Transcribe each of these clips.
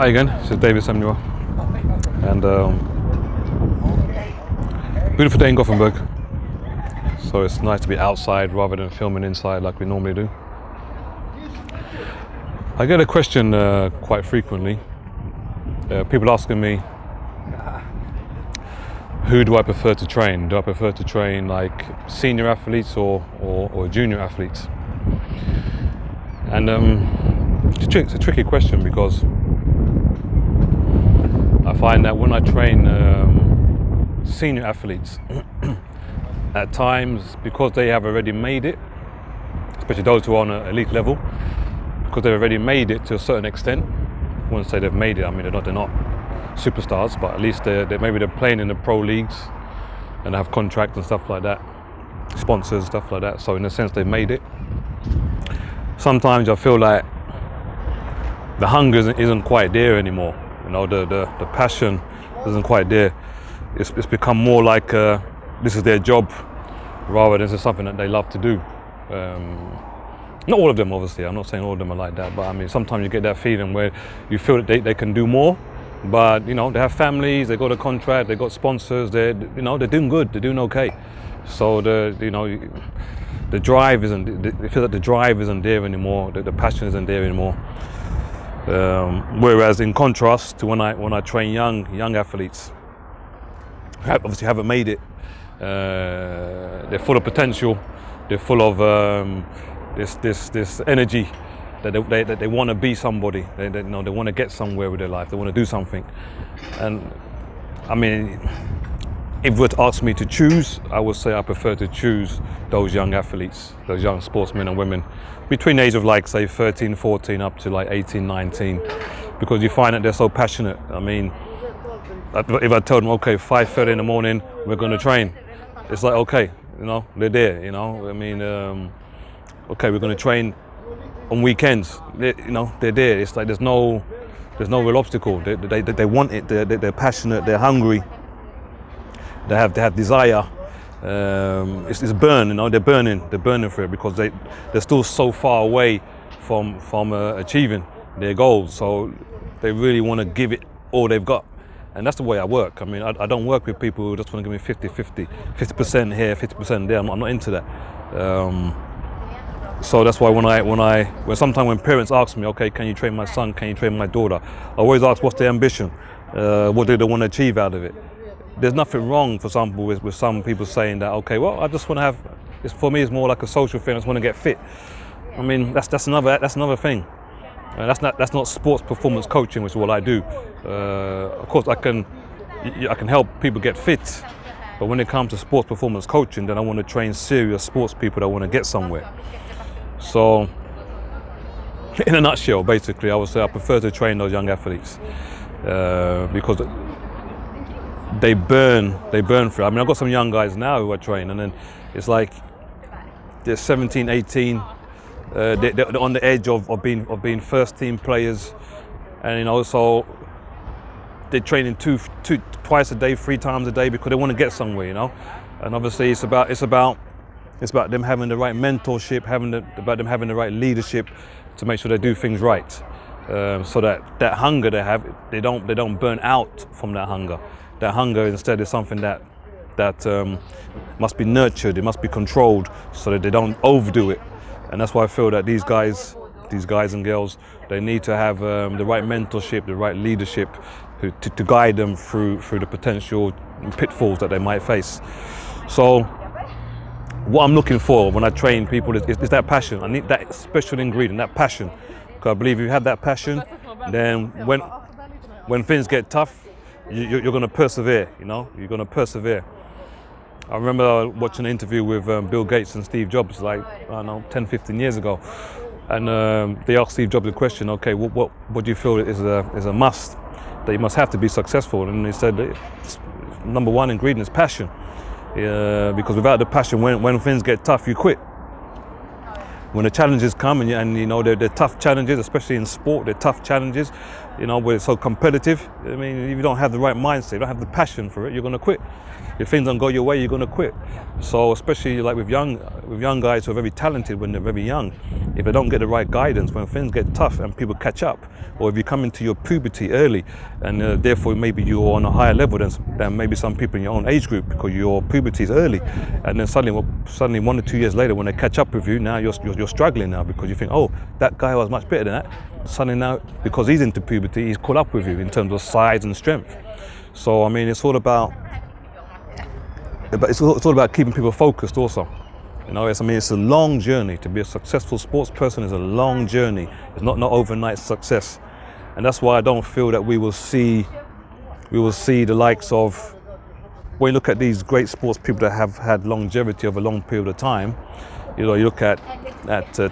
Hi again, this is David Samuyiwa, and beautiful day in Gothenburg. So it's nice to be outside rather than filming inside like we normally do. I get a question quite frequently. People asking me, who do I prefer to train? Do I prefer to train like senior athletes or junior athletes? And it's a tricky question because I find that when I train senior athletes, at times, because they have already made it, especially those who are on an elite level, because they've already made it to a certain extent. I wouldn't say they've made it. I mean, they're not superstars, but at least maybe they're playing in the pro leagues and have contracts and stuff like that, sponsors, stuff like that. So in a sense, they've made it. Sometimes I feel like the hunger isn't quite there anymore. You know, the passion isn't quite there. It's become more like this is their job rather than just something that they love to do. Not all of them, obviously. I'm not saying all of them are like that, but I mean, sometimes you get that feeling where you feel that they can do more, but you know, they have families, they got a contract, they got sponsors, they're doing good, they're doing okay. So the drive isn't. They feel that the drive isn't there anymore. The passion isn't there anymore. Whereas in contrast to when I train young athletes, who obviously haven't made it, they're full of potential. They're full of this energy that they want to be somebody. They want to get somewhere with their life. They want to do something. And I mean, if you were to ask me to choose, I would say I prefer to choose those young athletes, those young sportsmen and women between the age of like say 13, 14 up to like 18, 19, because you find that they're so passionate. I mean, if I told them, okay, 5:30 in the morning, we're going to train, it's like, okay, they're there, I mean, okay, we're going to train on weekends, they're there. It's like there's no real obstacle. They want it, they're passionate, they're hungry, they have desire. It's burn, they're burning for it because they're still so far away from achieving their goals. So they really want to give it all they've got. And that's the way I work. I mean, I don't work with people who just want to give me 50-50, 50% here, 50% there. I'm not into that. So that's why when sometimes parents ask me, okay, can you train my son? Can you train my daughter? I always ask, what's their ambition? What do they want to achieve out of it? There's nothing wrong, for example, with some people saying that, okay, well, I just want to have. For me, it's more like a social thing. I just want to get fit. I mean, that's another thing. That's not sports performance coaching, which is what I do. Of course, I can help people get fit, but when it comes to sports performance coaching, then I want to train serious sports people that want to get somewhere. So, in a nutshell, basically, I would say I prefer to train those young athletes because they burn for it. I mean, I've got some young guys now who I train, and then it's like they're 17, 18. They're on the edge of being first team players, and so they're training twice a day, 3 times a day because they want to get somewhere, And obviously it's about them having the right mentorship, about them having the right leadership to make sure they do things right, so that hunger they have, they don't burn out from that hunger. That hunger instead is something that must be nurtured, it must be controlled so that they don't overdo it. And that's why I feel that these guys and girls, they need to have the right mentorship, the right leadership to guide them through the potential pitfalls that they might face. So what I'm looking for when I train people is that passion. I need that special ingredient, that passion. Because I believe if you have that passion, then when things get tough, you're going to persevere, You're going to persevere. I remember watching an interview with Bill Gates and Steve Jobs, like, I don't know, 10, 15 years ago. And they asked Steve Jobs the question, okay, what do you feel is a must, that you must have to be successful? And he said, number one ingredient is passion. Because without the passion, when things get tough, you quit. when the challenges come, and you know they're tough challenges, especially in sport, they're tough challenges, you know, where it's so competitive. I mean, if you don't have the right mindset, you don't have the passion for it, you're going to quit. If things don't go your way, you're going to quit. So especially like with young guys who are very talented when they're very young, if they don't get the right guidance, when things get tough and people catch up, or if you come into your puberty early, and therefore maybe you're on a higher level than maybe some people in your own age group because your puberty is early, and then suddenly 1 or 2 years later when they catch up with you, now you're struggling now because you think, oh, that guy was much better than that. Suddenly now, because he's into puberty, he's caught up with you in terms of size and strength. So I mean, it's all about keeping people focused also. You know, it's a long journey. To be a successful sports person is a long journey. It's not overnight success. And that's why I don't feel that we will see the likes of, when you look at these great sports people that have had longevity over a long period of time. You know, you look at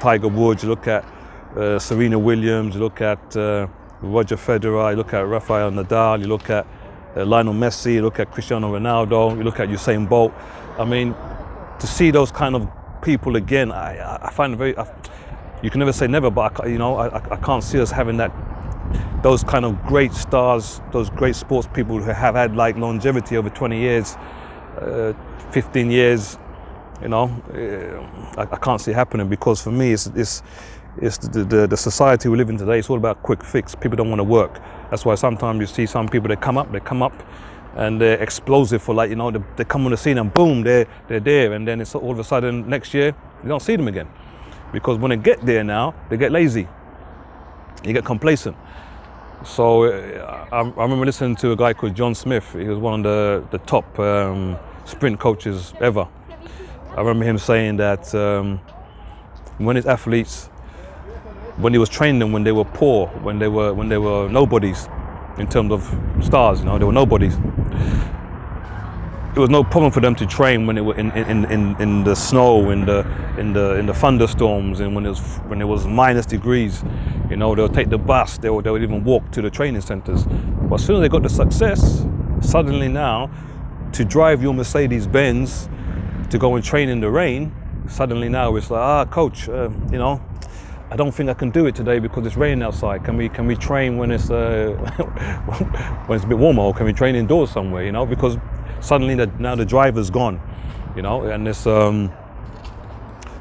Tiger Woods, you look at Serena Williams, you look at Roger Federer, you look at Rafael Nadal, you look at Lionel Messi, you look at Cristiano Ronaldo, you look at Usain Bolt. I mean, to see those kind of people again, I find it very. You can never say never, but I can't see us having those kind of great stars, those great sports people who have had like longevity over 20 years, 15 years. You know, I can't see it happening, because for me, it's the society we live in today. It's all about quick fix. People don't want to work. That's why sometimes you see some people, they come up and they're explosive for, like, you know, they come on the scene and boom, they're there, and then it's all of a sudden next year you don't see them again, because when they get there now, they get lazy, you get complacent. So I remember listening to a guy called John Smith. He was one of the top sprint coaches ever. I remember him saying that when his athletes, when he was training them, when they were poor, when they were nobodies in terms of stars, you know, they were nobodies. It was no problem for them to train when they were in the snow, in the thunderstorms, and when it was minus degrees. You know, they'll take the bus, they would even walk to the training centers. But as soon as they got the success, suddenly now, to drive your Mercedes-Benz to go and train in the rain, suddenly now it's like, coach, you know, I don't think I can do it today because it's raining outside. Can we train when it's when it's a bit warmer, or can we train indoors somewhere? You know, because suddenly now the driver's gone. You know, and it's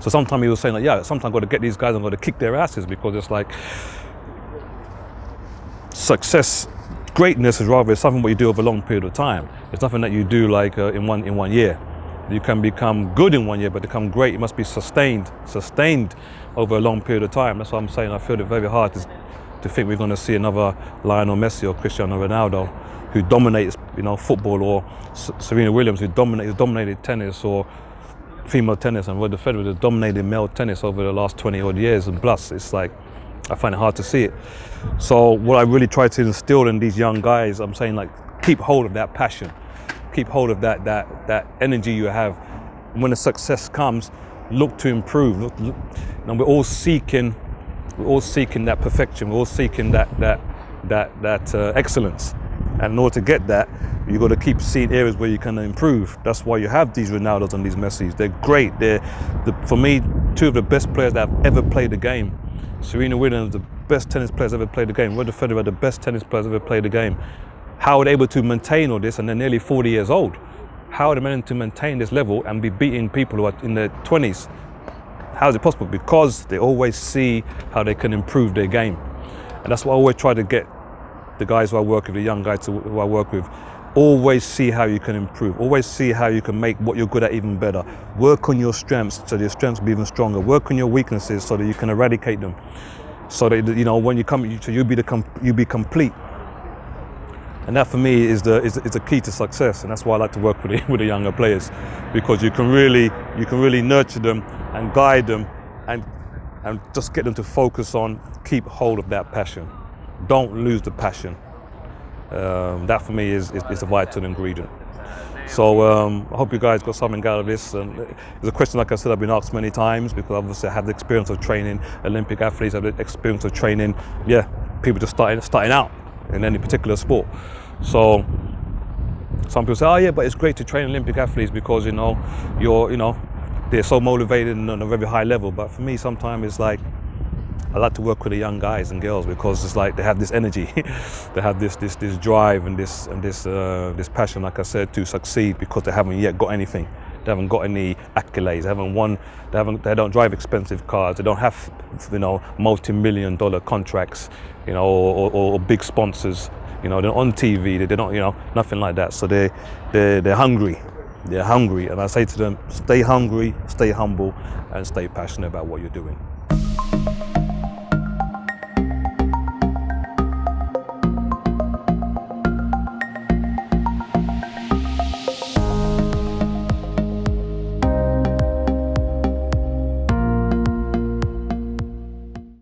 so sometimes he was saying like, yeah, sometimes I've got to get these guys, I've got to kick their asses, because it's like success, greatness is rather something what you do over a long period of time. It's nothing that you do like in one year. You can become good in 1 year, but to become great, it must be sustained over a long period of time. That's what I'm saying. I feel it very hard to think we're going to see another Lionel Messi or Cristiano Ronaldo who dominates, you know, football, or Serena Williams who dominated tennis, or female tennis, and Roger Federer has dominated male tennis over the last 20 odd years and plus. It's like, I find it hard to see it. So what I really try to instill in these young guys, I'm saying, like, keep hold of that passion. Keep hold of that energy you have. When the success comes, look to improve. And we're all seeking that perfection. We're all seeking that excellence. And in order to get that, you've got to keep seeing areas where you can improve. That's why you have these Ronaldos and these Messis. They're great. For me, two of the best players that have ever played the game. Serena Williams, the best tennis players ever played the game. Roger Federer, the best tennis players ever played the game. How are they able to maintain all this, and they're nearly 40 years old? How are they managing to maintain this level and be beating people who are in their 20s? How is it possible? Because they always see how they can improve their game. And that's what I always try to get the guys who I work with, the young guys who I work with. Always see how you can improve. Always see how you can make what you're good at even better. Work on your strengths so that your strengths will be even stronger. Work on your weaknesses so that you can eradicate them. So that, you know, when you come, so you be complete. And that for me is the key to success, and that's why I like to work with the younger players, because you can really nurture them and guide them and just get them to focus on, keep hold of that passion. Don't lose the passion. That for me is a vital ingredient. So I hope you guys got something out of this. It's a question, like I said, I've been asked many times, because obviously I have the experience of training Olympic athletes, I have the experience of training, people just starting out in any particular sport. So some people say, oh yeah, but it's great to train Olympic athletes because, you know, they're so motivated and on a very high level. But for me, sometimes it's like I like to work with the young guys and girls because it's like they have this energy, they have this drive and this passion, like I said, to succeed because they haven't yet got anything. They haven't got any accolades. They haven't won. They don't drive expensive cars. They don't have, multi-million-dollar contracts, or big sponsors. They're on TV. They don't, nothing like that. So they're hungry. They're hungry, and I say to them, stay hungry, stay humble, and stay passionate about what you're doing.